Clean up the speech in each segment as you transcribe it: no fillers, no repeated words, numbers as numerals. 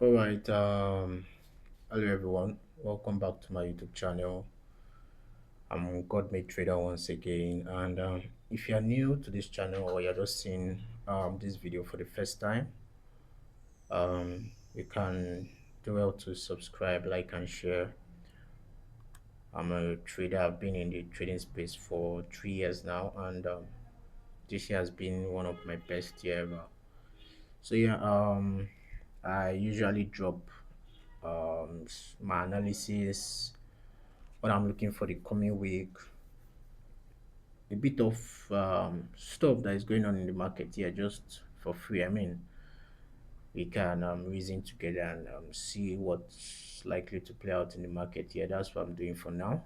All right. Hello everyone. Welcome back to my YouTube channel. I'm Godmade Trader once again. And if you're new to this channel or you're just seeing this video for the first time, you can do well to subscribe, like, and share. I'm a trader. I've been in the trading space for 3 years now, and this year has been one of my best year ever. So yeah, I usually drop my analysis, what I'm looking for the coming week, a bit of stuff that is going on in the market here just for free. I mean, we can reason together and see what's likely to play out in the market here. That's what I'm doing for now.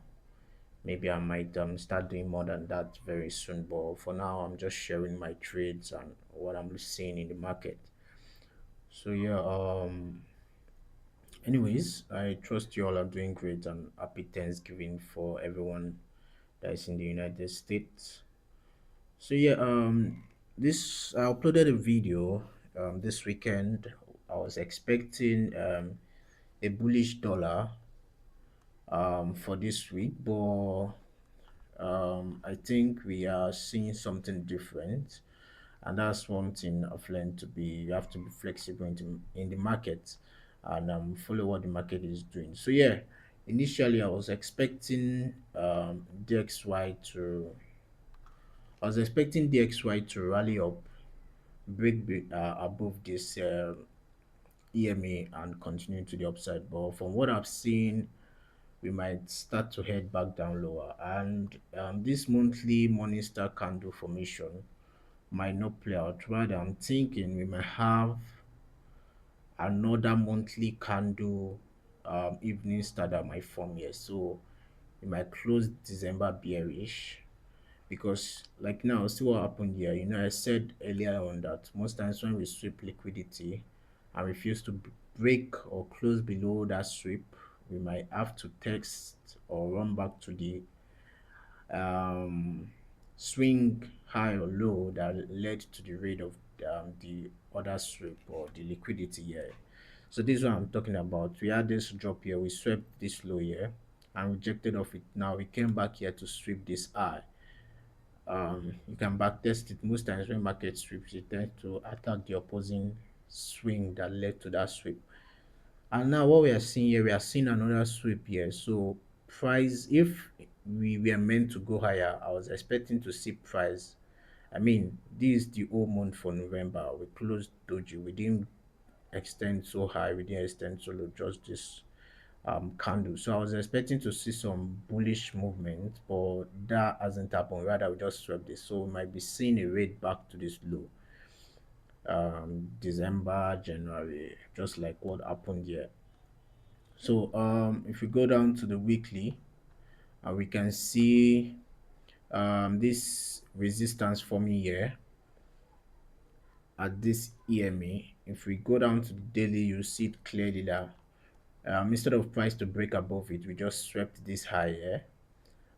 Maybe I might start doing more than that very soon, but for now, I'm just sharing my trades and what I'm seeing in the market. So yeah, anyways, I trust you all are doing great and happy Thanksgiving for everyone that is in the United States. So yeah, this I uploaded a video this weekend. I was expecting a bullish dollar for this week, but I think we are seeing something different, and that's one thing I've learned to be. You have to be flexible in the market and follow what the market is doing. So yeah, initially I was expecting DXY to I was expecting DXY to rally up, above this EMA and continue to the upside. But from what I've seen, we might start to head back down lower. And this monthly Morningstar candle formation might not play out. Rather, I'm thinking we might have another monthly candle evening star that might form here. So we might close December bearish because like now see what happened here. I said earlier on that most times when we sweep liquidity and refuse to break or close below that sweep, we might have to test or run back to the um, swing high or low that led to the rate of the other sweep or the liquidity here. So this is what I'm talking about. We had this drop here, we swept this low here and rejected off it. Now we came back here to sweep this high. You can back test it. Most times when market sweeps, it tends to attack the opposing swing that led to that sweep. And now what we are seeing here, we are seeing another sweep here. So price, if we were meant to go higher, I was expecting to see price. I mean, this is the whole month for November. We closed doji. We didn't extend so high. We didn't extend so low. Just this candle. So I was expecting to see some bullish movement, but that hasn't happened. Rather, we just swept this. So we might be seeing a rate back to this low. December, January, just like what happened here. So if we go down to the weekly, we can see this resistance forming here at this EMA. If we go down to the daily, you see it clearly that instead of price to break above it, we just swept this high here.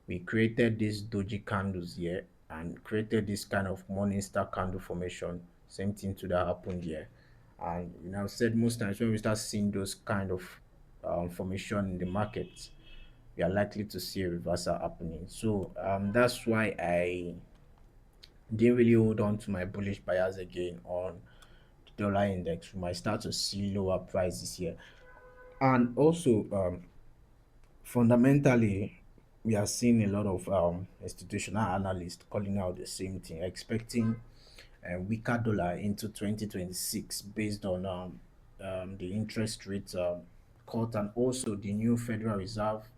We created these doji candles here and created this kind of morning star candle formation. Same thing to that happened here. And I've said most times when we start seeing those kind of formation in the market, we are likely to see a reversal happening. So that's why I didn't really hold on to my bullish bias again on the dollar index. We might start to see lower prices here. And also, fundamentally, we are seeing a lot of institutional analysts calling out the same thing, expecting a weaker dollar into 2026 based on the interest rate cut and also the new Federal Reserve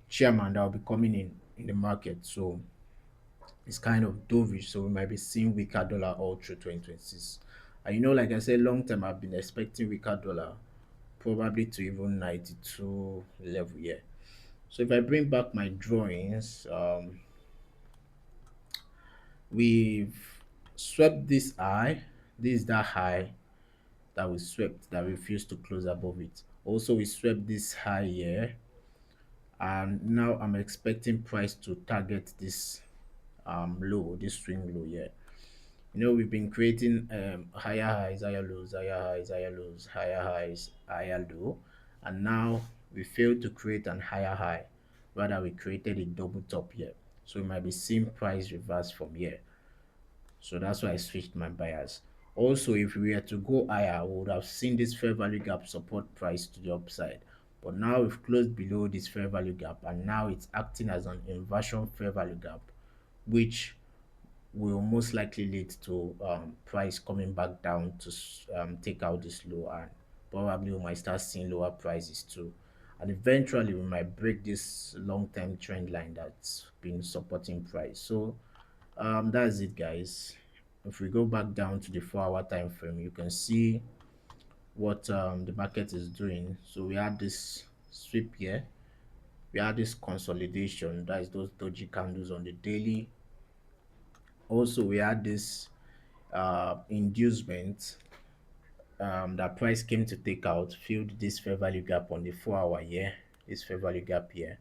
chairman that will be coming in the market. So it's kind of dovish. So we might be seeing weaker dollar all through 2026. And like I said, long term, I've been expecting weaker dollar, probably to even 92 level here. So if I bring back my drawings, we've swept this high. This is that high that we swept that refused to close above it. Also, we swept this high here, and now I'm expecting price to target this low, this swing low here. We've been creating higher highs, higher lows, higher highs, higher lows, higher highs, higher low, and now we failed to create an higher high. Rather, we created a double top here. So we might be seeing price reverse from here. So that's why I switched my bias. Also, if we were to go higher, we would have seen this fair value gap support price to the upside. But now we've closed below this fair value gap, and now it's acting as an inversion fair value gap, which will most likely lead to price coming back down to take out this low, and probably we might start seeing lower prices too. And eventually we might break this long-term trend line that's been supporting price. So that's it, guys. If we go back down to the 4 hour time frame, you can see what the market is doing. So we had this sweep here, we had this consolidation, that is those doji candles on the daily. Also we had this inducement that price came to take out, filled this fair value gap on the 4 hour here, this fair value gap here,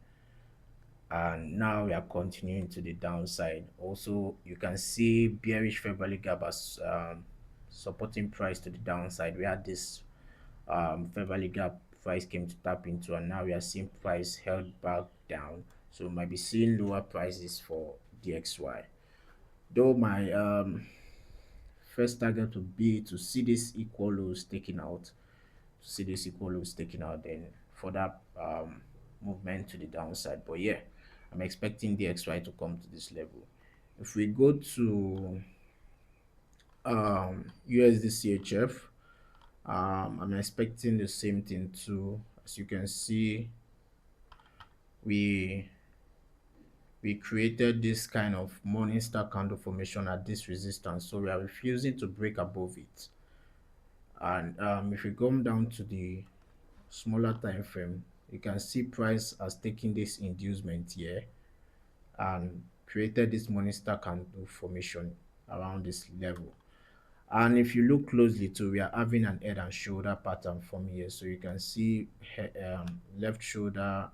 and now we are continuing to the downside. Also, you can see bearish fair value gap as supporting price to the downside. We had this fair value gap price came to tap into, and now we are seeing price held back down. So we might be seeing lower prices for DXY. Though my first target would be to see this equal lows taken out, then for that movement to the downside. But yeah, I'm expecting the XY to come to this level. If we go to USD CHF, I'm expecting the same thing too. As you can see, we we created this kind of morning star candle formation at this resistance, so we are refusing to break above it. And if we come down to the smaller time frame, you can see price has taken this inducement here and created this morning star candle formation around this level. And if you look closely too, we are having an head and shoulder pattern from here. So you can see left shoulder,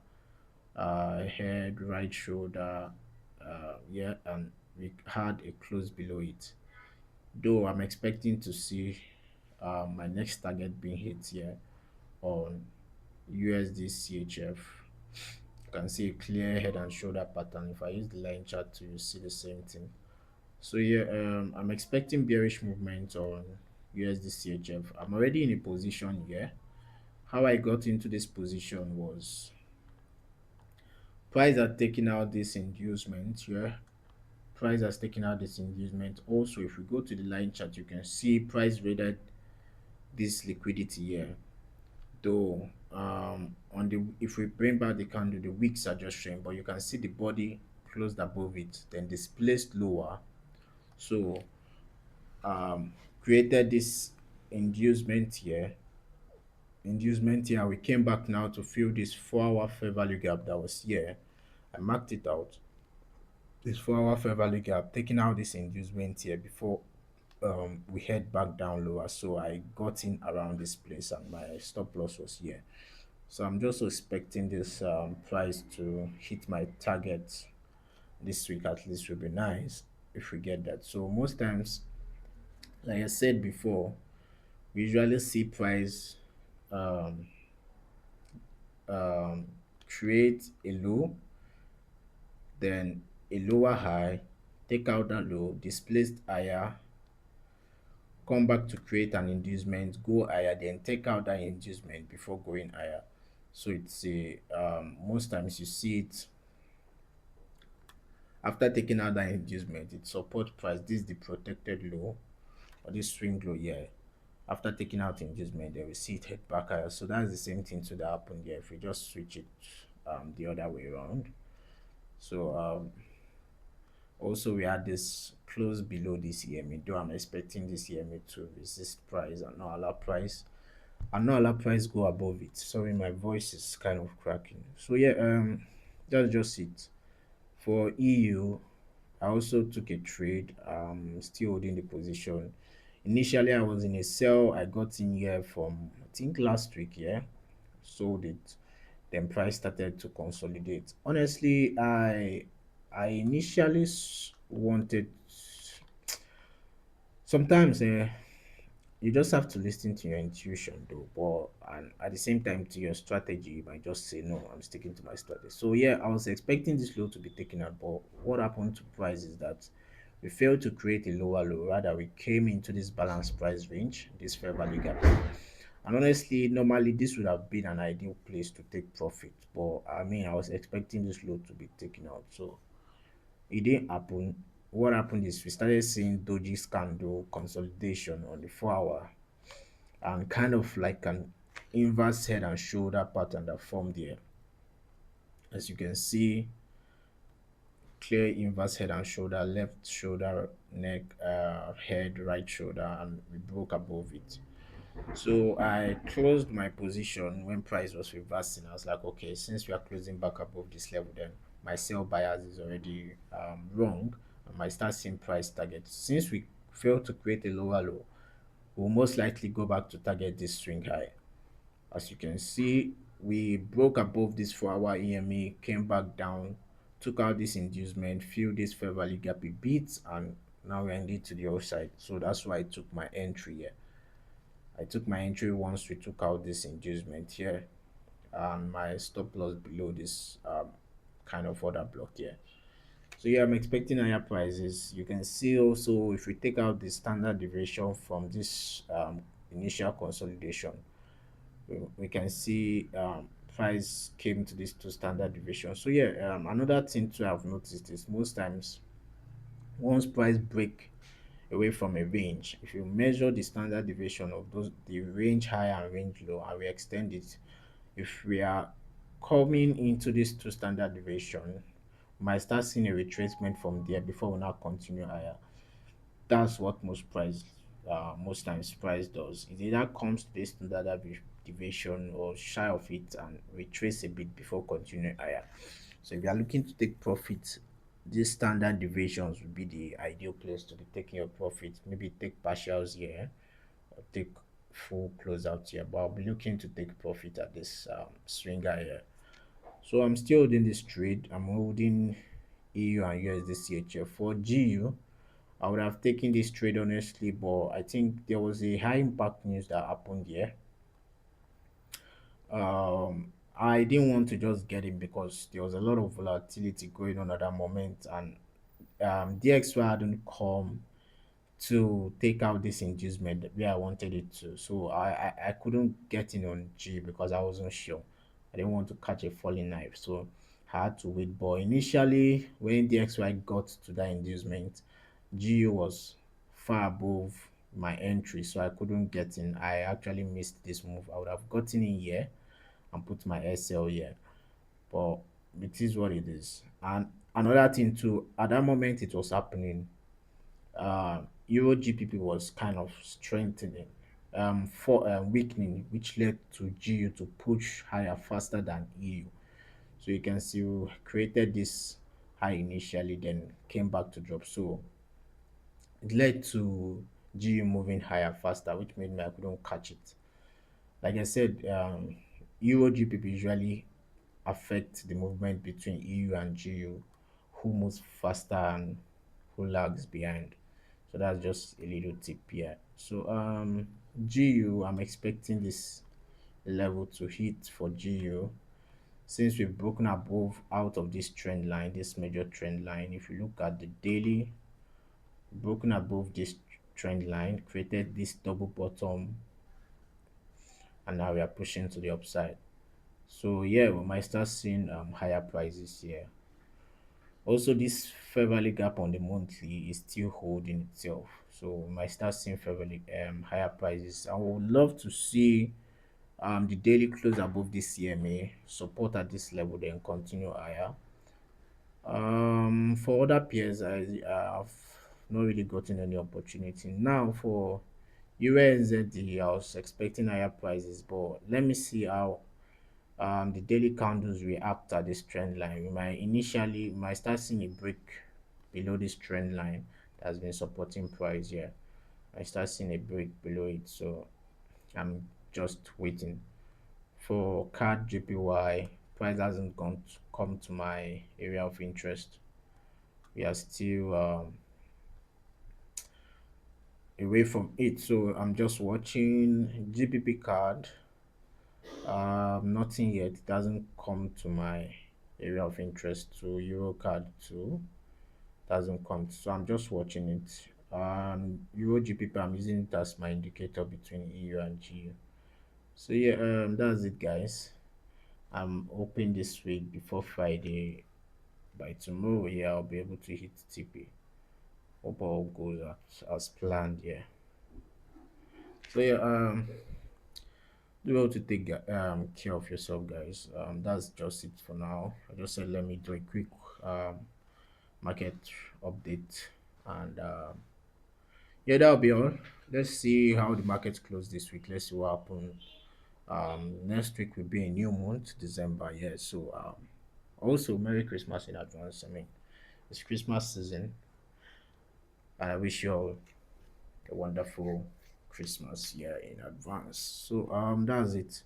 head, right shoulder, yeah, and we had a close below it. Though I'm expecting to see my next target being hit here on USD CHF. You can see a clear head and shoulder pattern. If I use the line chart to, you see the same thing. So yeah, I'm expecting bearish movement on USD CHF. I'm already in a position here. How I got into this position was price had taken out this inducement here. Price has taken out this inducement. Also, if we go to the line chart, you can see price rated this liquidity here. Though on the, if we bring back the candle, the wicks are just showing, but you can see the body closed above it, then displaced lower. So um created this inducement here we came back now to fill this 4 hour fair value gap that was here. I marked it out, this 4 hour fair value gap, taking out this inducement here before we head back down lower. So I got in around this place and my stop loss was here. So I'm just expecting this price to hit my target this week at least. Will be nice if we get that. So most times, like I said before, we usually see price um, um, create a low, then a lower high, take out that low, displaced higher, come back to create an inducement, go higher, then take out that inducement before going higher. So it's a most times you see it after taking out that inducement, it support price. This is the protected low or this swing low here. After taking out inducement, then we see it head back higher. So that's the same thing to that happen here if we just switch it the other way around. So also we had this close below this EMA, though I'm expecting this EMA to resist price and not allow price go above it. Sorry, my voice is kind of cracking. So yeah, that's just it. For EU, I also took a trade. Still holding the position. Initially, I was in a sell. I got in here from I think last week. Yeah, sold it. Then price started to consolidate. Honestly, I initially wanted. Sometimes you just have to listen to your intuition though, but and at the same time to your strategy, you might just say no, I'm sticking to my strategy. So yeah, I was expecting this low to be taken out, but what happened to price is that we failed to create a lower low. Rather, we came into this balanced price range, this fair value gap. And honestly, normally this would have been an ideal place to take profit, but I mean, I was expecting this low to be taken out. So it didn't happen. What happened is we started seeing doji candle consolidation on the 4 hour and kind of like an inverse head and shoulder pattern that formed here. As you can see, clear inverse head and shoulder, left shoulder, neck, head, right shoulder, and we broke above it. So I closed my position when price was reversing. I was like, okay, since we are closing back above this level, then my sell bias is already wrong. I might start seeing price target. Since we failed to create a lower low, we'll most likely go back to target this swing high. As you can see, we broke above this 4 hour EMA, came back down, took out this inducement, filled this fair value gap a bit, and now we're indeed to the upside. So that's why I took my entry here. I took my entry once we took out this inducement here and my stop loss below this kind of order block here. So yeah, I'm expecting higher prices. You can see also if we take out the standard deviation from this initial consolidation, we can see price came to this two standard deviation. So yeah, another thing to have noticed is most times once price break away from a range, if you measure the standard deviation of those the range high and range low and we extend it, if we are coming into this two standard deviation, we might start seeing a retracement from there before we now continue higher. That's what most times price does. It either comes to this standard deviation or shy of it and retrace a bit before continuing higher. So if you are looking to take profit, these standard deviations would be the ideal place to be taking your profit. Maybe take partials here or take full closeout here, but I'll be looking to take profit at this swinger here. So I'm still holding this trade. I'm holding EU and USD CHF. For GU, I would have taken this trade honestly, but I think there was a high impact news that happened here. I didn't want to just get in because there was a lot of volatility going on at that moment, and DXY hadn't come to take out this inducement where I wanted it to. So I couldn't get in on G because I wasn't sure. I didn't want to catch a falling knife. So I had to wait. But initially, when DXY got to that inducement, GU was far above my entry. So I couldn't get in. I actually missed this move. I would have gotten in here and put my SL here. But it is what it is. And another thing too, at that moment it was happening, Euro GPP was kind of strengthening, for weakening, which led to GU to push higher faster than EU. So you can see we created this high initially, then came back to drop. So it led to GU moving higher faster, which made me I couldn't catch it. Like I said, Euro GPP usually affect the movement between EU and GU, who moves faster and who lags behind. So that's just a little tip here. So GU, I'm expecting this level to hit for GU since we've broken above out of this trend line, this major trend line. If you look at the daily, broken above this trend line, created this double bottom, and now we are pushing to the upside. So yeah, we might start seeing higher prices here. Also, this fair value gap on the monthly is still holding itself. So we might start seeing fair value higher prices. I would love to see the daily close above this CMA, support at this level, then continue higher. For other peers, I've not really gotten any opportunity. Now for USD, I was expecting higher prices, but let me see how the daily candles react at this trend line. We might start seeing a break below this trend line that's been supporting price here. I start seeing a break below it, so I'm just waiting for card JPY. Price hasn't come to my area of interest. We are still away from it. So I'm just watching GPP card. Nothing yet. It doesn't come to my area of interest. To Euro card too doesn't come. So I'm just watching it. Euro GPP. I'm using it as my indicator between EU and GU. So yeah, that's it, guys. I'm hoping this week before Friday, by tomorrow, yeah, I'll be able to hit TP. Hope all goes as planned. Yeah. So yeah, do well to take care of yourself, guys. That's just it for now. I just said let me do a quick um market update, and yeah, that'll be all. Let's see how the markets close this week. Let's see what happens. Next week will be a new month, December. Yeah. So also Merry Christmas in advance. I mean, it's Christmas season, and I wish you all a wonderful Christmas year in advance. So that's it.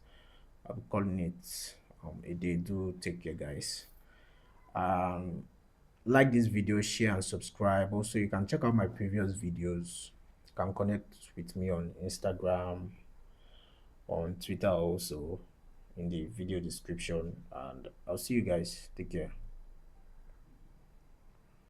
I'm calling it a day. Do take care, guys. Um, like this video, share and subscribe. Also, you can check out my previous videos. You can connect with me on Instagram, on Twitter, also in the video description. And I'll see you guys. Take care.